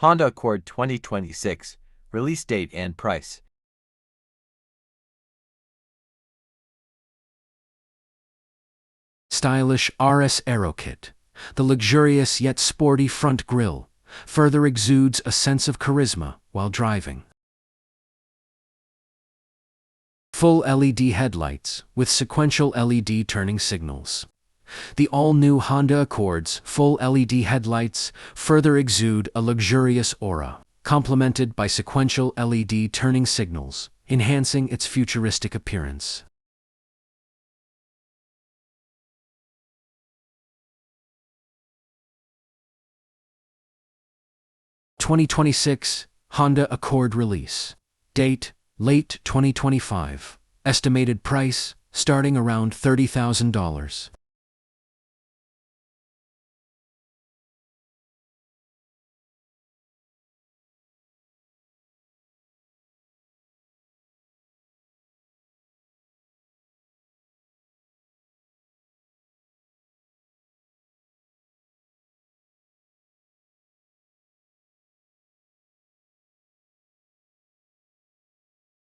Honda Accord 2026, release date and price. Stylish RS Aero Kit. The luxurious yet sporty front grille further exudes a sense of charisma while driving. Full LED headlights with sequential LED turning signals. The all-new Honda Accord's full LED headlights further exude a luxurious aura, complemented by sequential LED turning signals, enhancing its futuristic appearance. '26 Honda Accord release. Date, late 2025. Estimated price, starting around $30,000.